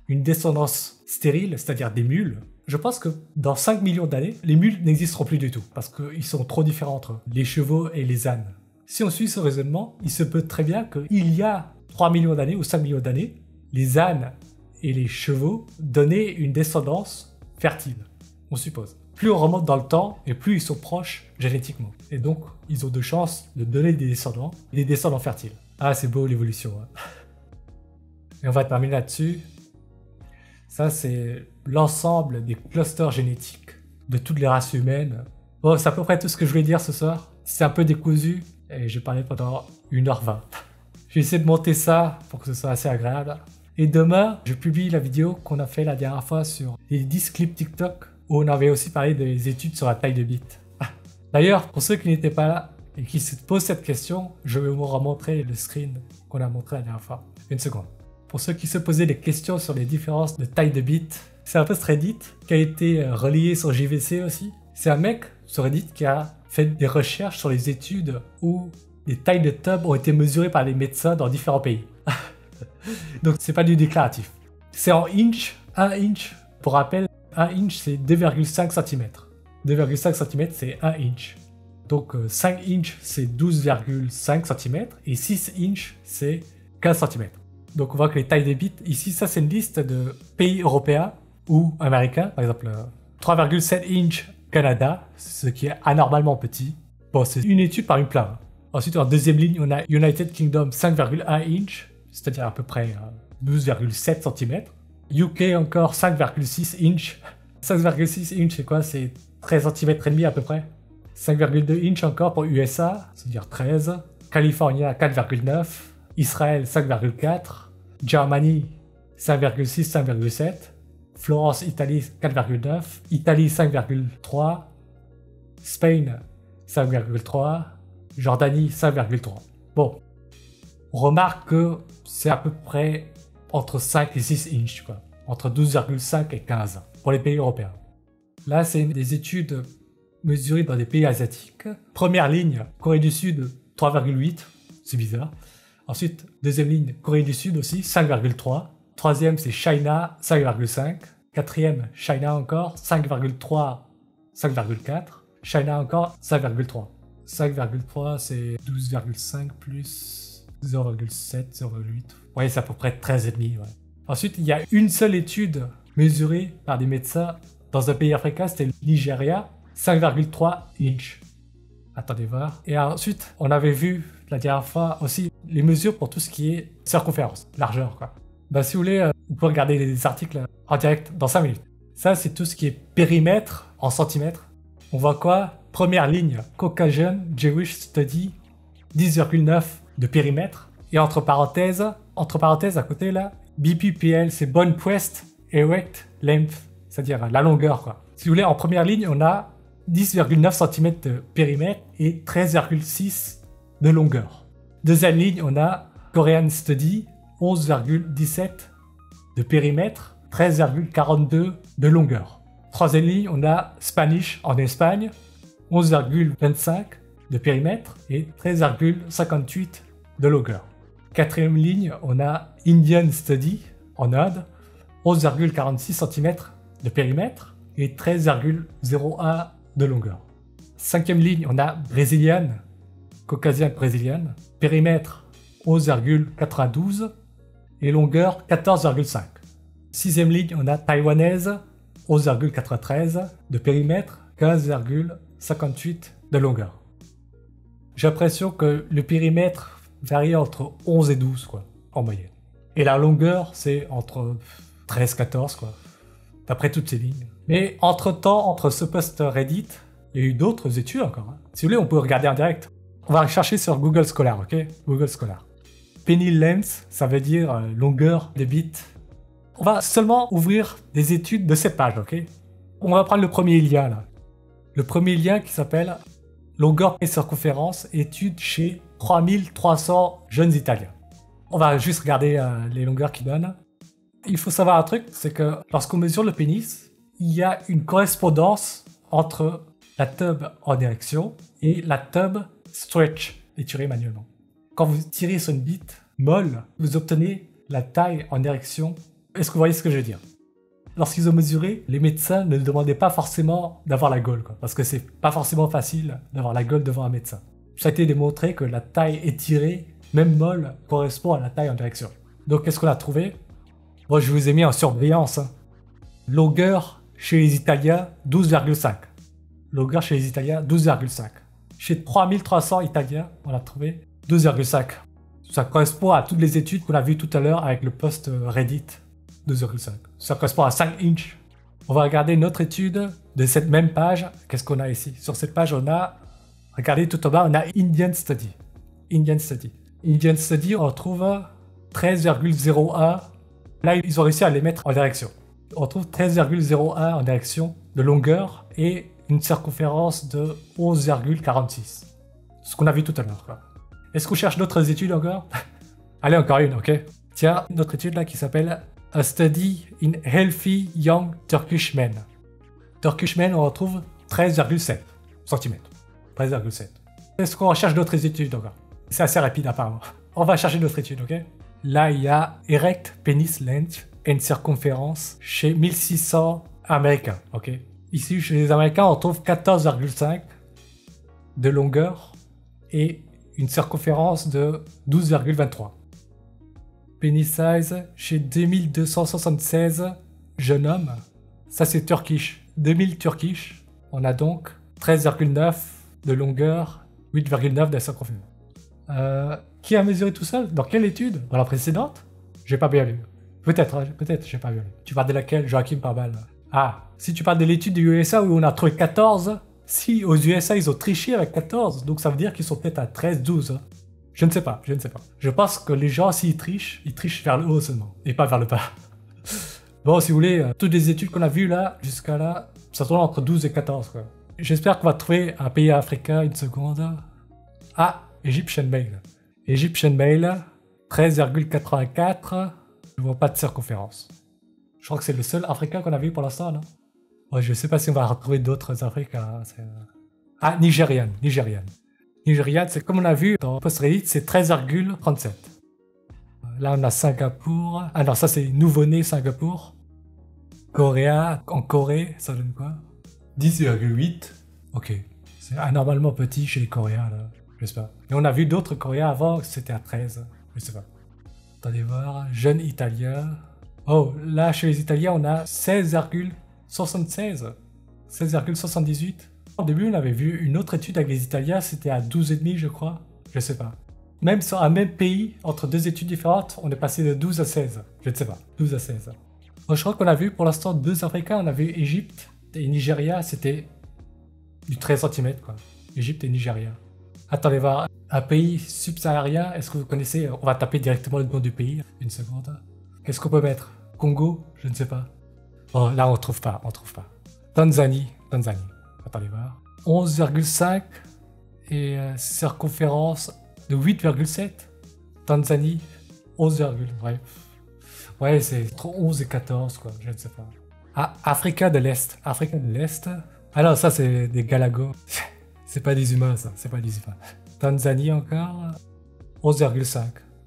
Speaker 1: une descendance stérile, c'est-à-dire des mules. Je pense que dans 5 millions d'années, les mules n'existeront plus du tout, parce qu'ils sont trop différents entre eux, les chevaux et les ânes. Si on suit ce raisonnement, il se peut très bien qu'il y a 3 millions d'années ou 5 millions d'années, les ânes et les chevaux donnaient une descendance fertile, on suppose. Plus on remonte dans le temps, et plus ils sont proches génétiquement. Et donc, ils ont de chances de donner des descendants fertiles. Ah, c'est beau l'évolution. Hein. Et on va terminer là-dessus. Ça, c'est l'ensemble des clusters génétiques de toutes les races humaines. Bon, c'est à peu près tout ce que je voulais dire ce soir. C'est un peu décousu, et j'ai parlé pendant 1h20. J'ai essayé de monter ça pour que ce soit assez agréable. Et demain, je publie la vidéo qu'on a fait la dernière fois sur les 10 clips TikTok, où on avait aussi parlé des études sur la taille de bits. D'ailleurs, pour ceux qui n'étaient pas là et qui se posent cette question, je vais vous remontrer le screen qu'on a montré la dernière fois. Une seconde. Pour ceux qui se posaient des questions sur les différences de taille de bits, c'est un post Reddit qui a été relié sur JVC aussi. C'est un mec sur Reddit qui a fait des recherches sur les études où les tailles de tubs ont été mesurées par les médecins dans différents pays. Donc c'est pas du déclaratif. C'est en inch, 1 inch. Pour rappel, 1 inch c'est 2,5 cm. 2,5 cm c'est 1 inch. Donc 5 inches, c'est 12,5 cm et 6 inches, c'est 15 cm. Donc on voit que les tailles des bits, ici, ça c'est une liste de pays européens ou américains. Par exemple, 3,7 inches Canada, ce qui est anormalement petit. Bon, c'est une étude parmi plein. Ensuite, en deuxième ligne, on a United Kingdom 5,1 inches, c'est-à-dire à peu près 12,7 cm. UK encore 5,6 inches. 5,6 inches, c'est quoi? C'est 13 cm et demi à peu près. 5,2 inches encore pour USA, c'est-à-dire 13. Californie 4,9. Israël 5,4. Germany 5,6, 5,7. Florence, Italie 4,9. Italie 5,3. Spain 5,3. Jordanie 5,3. Bon, on remarque que c'est à peu près entre 5 et 6 inches, quoi. Entre 12,5 et 15 pour les pays européens. Là, c'est des études mesurées dans des pays asiatiques. Première ligne, Corée du Sud 3,8, c'est bizarre. Ensuite, deuxième ligne, Corée du Sud aussi, 5,3. Troisième, c'est China, 5,5. Quatrième, China encore, 5,3, 5,4. China encore, 5,3. 5,3, c'est 12,5 plus 0,7, 0,8. Ouais, c'est à peu près 13,5. Ouais. Ensuite, il y a une seule étude mesurée par des médecins dans un pays africain, c'était le Nigeria, 5,3 inches. Attendez voir. Et ensuite, on avait vu la dernière fois aussi les mesures pour tout ce qui est circonférence, largeur, quoi. Ben, si vous voulez, vous pouvez regarder les articles en direct dans 5 minutes. Ça, c'est tout ce qui est périmètre en centimètres. On voit quoi? Première ligne, Caucasian Jewish Study, 10,9 de périmètre. Et entre parenthèses à côté là, BPPL, c'est Bone Breast Erect Length, c'est-à-dire la longueur, quoi. Si vous voulez, en première ligne, on a 10,9 cm de périmètre et 13,6 de longueur. Deuxième ligne, on a Korean Study, 11,17 de périmètre, 13,42 de longueur. Troisième ligne, on a Spanish en Espagne, 11,25 de périmètre et 13,58 de longueur. Quatrième ligne, on a Indian Study en Inde, 11,46 cm de périmètre et 13,01 de longueur. Cinquième ligne, on a Brésilien, Caucasian Brésilien, périmètre 11,92 et longueur 14,5. Sixième ligne, on a Taïwanaise, 11,93 de périmètre, 15,58 de longueur. J'ai l'impression que le périmètre varie entre 11 et 12, quoi, en moyenne. Et la longueur, c'est entre 13 et 14, quoi, d'après toutes ces lignes. Mais entre-temps, entre ce post Reddit, il y a eu d'autres études encore. Hein. Si vous voulez, on peut regarder en direct. On va chercher sur Google Scholar, ok? Google Scholar. Penny length, ça veut dire longueur de bits. On va seulement ouvrir des études de cette page, ok? On va prendre le premier lien, là. Le premier lien qui s'appelle longueur et circonférence, étude chez 3300 jeunes Italiens. On va juste regarder les longueurs qu'ils donnent. Il faut savoir un truc, c'est que lorsqu'on mesure le pénis, il y a une correspondance entre la tube en érection et la tube stretch, étirée manuellement. Quand vous tirez sur une bite molle, vous obtenez la taille en érection. Est-ce que vous voyez ce que je veux dire? Lorsqu'ils ont mesuré, les médecins ne demandaient pas forcément d'avoir la gaule, quoi, parce que c'est pas forcément facile d'avoir la gaule devant un médecin. Ça a été démontré que la taille étirée, même molle, correspond à la taille en érection. Donc qu'est-ce qu'on a trouvé? Moi, je vous ai mis en surveillance. Hein. Longueur chez les Italiens, 12,5. Longueur chez les Italiens, 12,5. Chez 3300 Italiens, on a trouvé 12,5. Ça correspond à toutes les études qu'on a vues tout à l'heure avec le post Reddit, 2,5. Ça correspond à 5 inches. On va regarder une autre étude de cette même page. Qu'est-ce qu'on a ici? Sur cette page, on a, regardez tout en bas, on a Indian Study. Indian Study. Indian Study, on retrouve 13,01. Là, ils ont réussi à les mettre en direction. On trouve 13,01 en direction de longueur et une circonférence de 11,46. Ce qu'on a vu tout à l'heure. Est-ce qu'on cherche d'autres études encore? Allez, encore une, ok? Tiens, une autre étude là qui s'appelle A Study in Healthy Young Turkish Men. Turkish Men, on retrouve 13,7 cm. 13,7. Est-ce qu'on recherche d'autres études encore? C'est assez rapide apparemment. On va chercher d'autres études, ok? Là, il y a Erect Penis Length and Circumference chez 1600 Américains, ok? Ici, chez les Américains, on trouve 14,5 de longueur et une circonférence de 12,23. Penis size chez 2276 jeunes hommes. Ça c'est Turkish. 2000 Turkish. On a donc 13,9 de longueur, 8,9 de circonférence. Qui a mesuré tout ça? Dans quelle étude? Dans la précédente? J'ai pas bien lu. Peut-être, j'ai pas bien lu. Tu parles de laquelle? Joachim Parbal. Ah, si tu parles de l'étude du USA où on a trouvé 14, si aux USA ils ont triché avec 14, donc ça veut dire qu'ils sont peut-être à 13, 12. Je ne sais pas. Je pense que les gens, s'ils trichent, ils trichent vers le haut seulement, et pas vers le bas. Bon, si vous voulez, toutes les études qu'on a vues là, jusqu'à là, ça tourne entre 12 et 14, quoi. J'espère qu'on va trouver un pays africain, une seconde. Ah, Egyptian Male. Egyptian Male, 13,84. Je vois pas de circonférence. Je crois que c'est le seul africain qu'on a vu pour l'instant, non? Ouais, je sais pas si on va retrouver d'autres africains. Ah, Nigériane. Nigériane, c'est comme on a vu dans Post-Reddit, c'est 13,37. Là, on a Singapour. Ah non, ça c'est nouveau-né Singapour. Coréa, en Corée, ça donne quoi? 10,8. Ok. C'est anormalement petit chez les Coréens, là. Je sais pas. Et on a vu d'autres Coréens avant, c'était à 13. Je sais pas. Attendez voir. Jeune Italien. Oh, là, chez les Italiens, on a 16,76. 16,78. Au début, on avait vu une autre étude avec les Italiens, c'était à 12,5, je crois. Je sais pas. Même sur un même pays, entre deux études différentes, on est passé de 12 à 16. Je ne sais pas. 12 à 16. Bon, je crois qu'on a vu pour l'instant deux Africains. On a vu Égypte et Nigeria, c'était du 13 cm, quoi. Égypte et Nigeria. Attendez voir. Un pays subsaharien, est-ce que vous connaissez? On va taper directement le nom du pays. Une seconde. Qu'est-ce qu'on peut mettre? Congo? Je ne sais pas. Oh, là, on trouve pas. Tanzanie. Attendez voir. 11,5 et circonférence de 8,7. Tanzanie, 11, bref. Ouais, c'est trop 11 et 14, quoi. Je ne sais pas. Ah, Afrique de l'Est. Ah non, ça, c'est des galagos. C'est pas des humains, ça. Tanzanie encore. 11,5.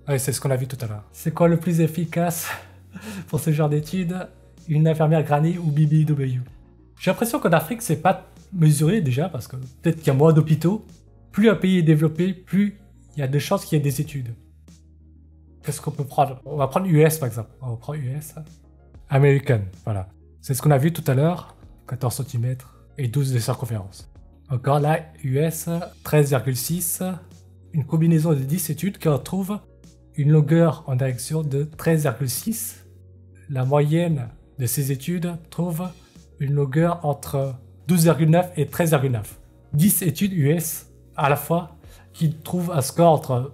Speaker 1: Ouais, c'est ce qu'on a vu tout à l'heure. C'est quoi le plus efficace pour ce genre d'études? Une infirmière granny ou BBW? J'ai l'impression qu'en Afrique, c'est pas mesuré déjà, parce que peut-être qu'il y a moins d'hôpitaux. Plus un pays est développé, plus il y a de chances qu'il y ait des études. Qu'est-ce qu'on peut prendre? On va prendre US par exemple. On prend US. American, voilà. C'est ce qu'on a vu tout à l'heure. 14 cm et 12 de circonférence. Encore là, US, 13,6. Une combinaison de 10 études qui retrouvent une longueur en direction de 13,6. La moyenne de ces études trouve une longueur entre 12,9 et 13,9. 10 études US à la fois qui trouvent un score entre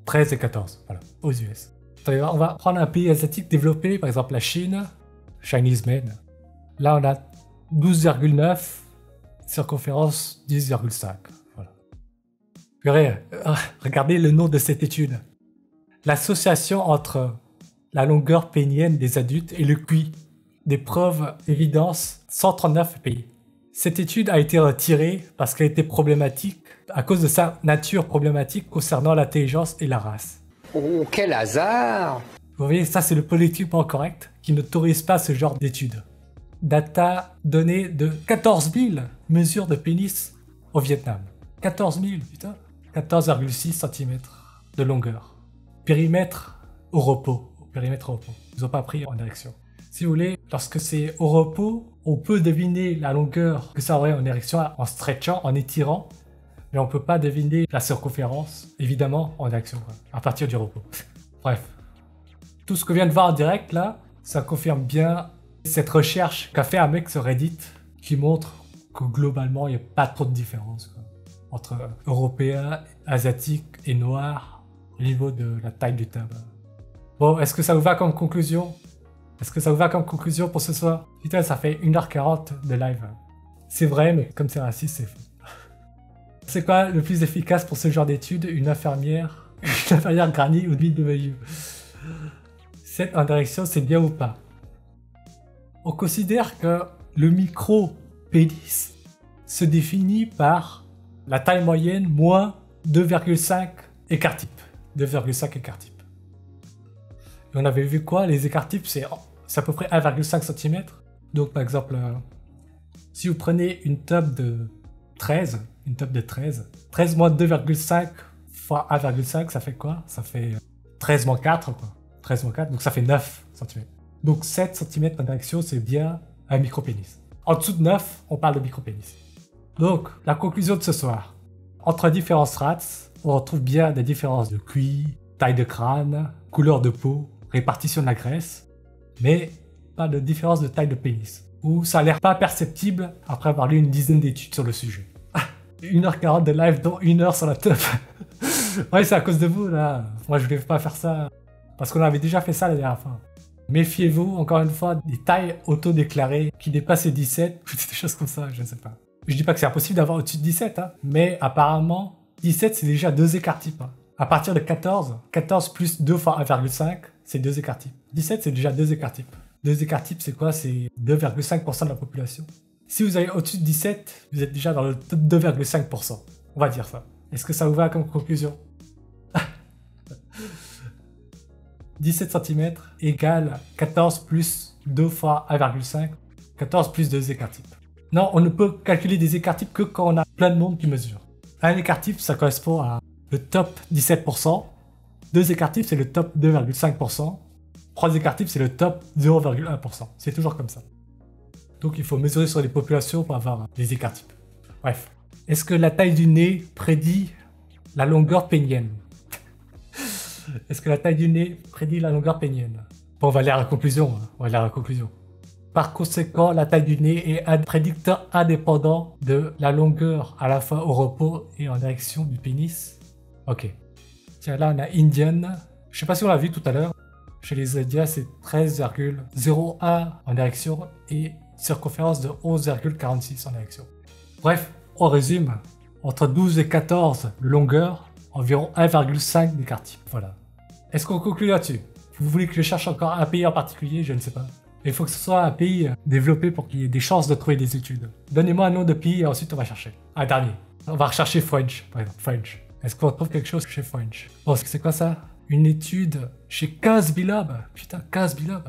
Speaker 1: 13 et 14, voilà, aux US. On va prendre un pays asiatique développé, par exemple la Chine, Chinese Men. Là, on a 12,9, circonférence 10,5. Voilà. Regardez le nom de cette étude. L'association entre la longueur pénienne des adultes et le QI. Des preuves, évidence, 139 pays. Cette étude a été retirée parce qu'elle était problématique à cause de sa nature problématique concernant l'intelligence et la race.
Speaker 3: Oh, quel hasard!
Speaker 1: Vous voyez, ça c'est le politiquement correct qui n'autorise pas ce genre d'études. Data données de 14 000 mesures de pénis au Vietnam. 14 000, putain. 14,6 cm de longueur. Périmètre au repos. Ils n'ont pas pris en érection. Si vous voulez, lorsque c'est au repos, on peut deviner la longueur que ça aurait en érection en stretchant, en étirant, mais on ne peut pas deviner la circonférence, évidemment, en érection, quoi, à partir du repos. Bref. Tout ce que vient de voir en direct, là, ça confirme bien cette recherche qu'a fait un mec sur Reddit qui montre que globalement, il n'y a pas trop de différence, quoi, entre Européens, Asiatiques et Noirs au niveau de la taille du tabac. Bon, est-ce que ça vous va comme conclusion? Pour ce soir? Putain, ça fait 1h40 de live. C'est vrai, mais comme c'est raciste, c'est faux. C'est quoi le plus efficace pour ce genre d'études? Une infirmière granny ou BW? Cette indirection, c'est bien ou pas? On considère que le micro-pénis se définit par la taille moyenne moins 2,5 écart-type. 2,5 écart-type. Et on avait vu quoi? Les écart-types, c'est à peu près 1,5 cm. Donc par exemple, si vous prenez une table de 13, Une top de 13. 13 moins 2,5 fois 1,5, ça fait quoi? Ça fait 13 moins 4, quoi. 13 moins 4, donc ça fait 9 cm. Donc 7 cm en direction, c'est bien un micropénis. En dessous de 9, on parle de micropénis. Donc, la conclusion de ce soir. Entre différents strats, on retrouve bien des différences de QI, taille de crâne, couleur de peau, répartition de la graisse, mais pas de différence de taille de pénis. Ou ça a l'air pas perceptible après avoir lu une dizaine d'études sur le sujet. 1h40 de live, dont 1 heure sur la top. Ouais, c'est à cause de vous, là. Moi, je voulais pas faire ça, parce qu'on avait déjà fait ça la dernière fois. Méfiez-vous, encore une fois, des tailles auto-déclarées qui dépassent les 17, ou des choses comme ça, je ne sais pas. Je dis pas que c'est impossible d'avoir au-dessus de 17, hein, mais apparemment, 17, c'est déjà 2 écarts types. Hein. À partir de 14, 14 plus 2 fois 1,5, c'est 2 écarts types. 17, c'est déjà 2 écarts types. 2 écarts types, c'est quoi? C'est 2,5% de la population. Si vous avez au-dessus de 17, vous êtes déjà dans le top 2,5%. On va dire ça. Est-ce que ça vous va comme conclusion? 17 cm égale 14 plus 2 fois 1,5. 14 plus 2 écarts types. Non, on ne peut calculer des écarts types que quand on a plein de monde qui mesure. Un écart type, ça correspond à le top 17%. 2 écarts types, c'est le top 2,5%. 3 écarts types, c'est le top 0,1%. C'est toujours comme ça. Donc il faut mesurer sur les populations pour avoir des écarts types. Bref. Est-ce que la taille du nez prédit la longueur pénienne? Est-ce que la taille du nez prédit la longueur pénienne? Bon, on va lire la conclusion. Hein. On va lire la conclusion. Par conséquent, la taille du nez est un prédicteur indépendant de la longueur à la fois au repos et en direction du pénis. Ok. Tiens, là on a Indian. Je sais pas si on l'a vu tout à l'heure. Chez les Indiens, c'est 13,01 en direction et circonférence de 11,46 en direction. Bref, on résume. Entre 12 et 14 de longueur, environ 1,5 d'écart type. Voilà. Est-ce qu'on conclut là-dessus? Vous voulez que je cherche encore un pays en particulier? Je ne sais pas. Il faut que ce soit un pays développé pour qu'il y ait des chances de trouver des études. Donnez-moi un nom de pays et ensuite on va chercher. Un dernier. On va rechercher French, par exemple. French. Est-ce qu'on trouve quelque chose chez French? Bon, c'est quoi ça? Une étude chez 15 bilobs. Putain, 15 bilobs.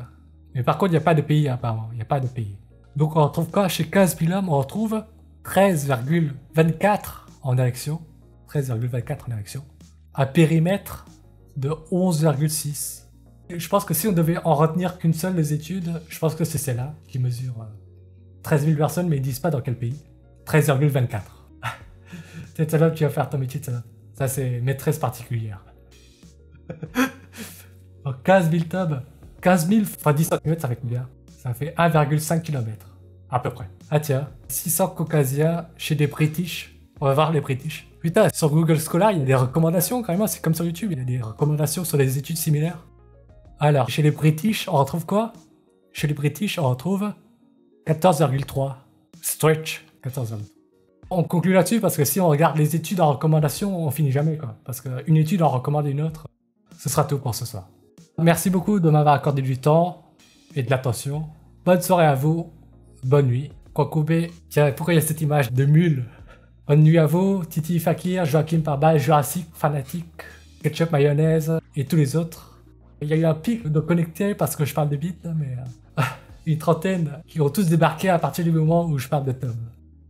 Speaker 1: Mais par contre, il n'y a pas de pays apparemment. Il n'y a pas de pays. Donc on retrouve quoi? Chez 15 bilobs, on retrouve 13,24 en direction. 13,24 en direction. Un périmètre de 11,6. Je pense que si on devait en retenir qu'une seule des études, je pense que c'est celle-là qui mesure 13 000 personnes, mais ils disent pas dans quel pays. 13,24. C'est celle-là que tu vas faire ton métier de ça. Ça, c'est maîtresse particulière. Donc 15 000 tubs. 15 000 fois 10 cm, ça fait combien? Ça fait 1,5 km. À peu près. Ah tiens, 600 caucasiens chez des British. On va voir les British. Putain, sur Google Scholar, il y a des recommandations quand même. C'est comme sur YouTube, il y a des recommandations sur les études similaires. Alors, chez les British, on retrouve quoi? Chez les British, on retrouve 14,3. Stretch, 14,3. On conclut là-dessus parce que si on regarde les études en recommandation, on finit jamais, quoi. Parce qu'une étude en recommande une autre. Ce sera tout pour ce soir. Merci beaucoup de m'avoir accordé du temps et de l'attention. Bonne soirée à vous. Bonne nuit. Kwakoubé. Tiens, pourquoi il y a cette image de mule? Bonne nuit à vous. Titi Fakir, Joachim Parbal, Jurassic, Fanatique, Ketchup Mayonnaise et tous les autres. Il y a eu un pic de connectés parce que je parle de bits, mais une trentaine qui ont tous débarqué à partir du moment où je parle de Tom.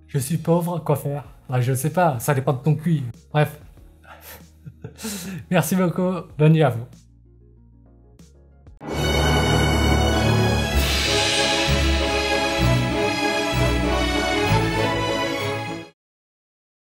Speaker 1: Je suis pauvre, quoi faire? Je ne sais pas, ça dépend de ton QI. Bref. Merci beaucoup, bonne nuit à vous.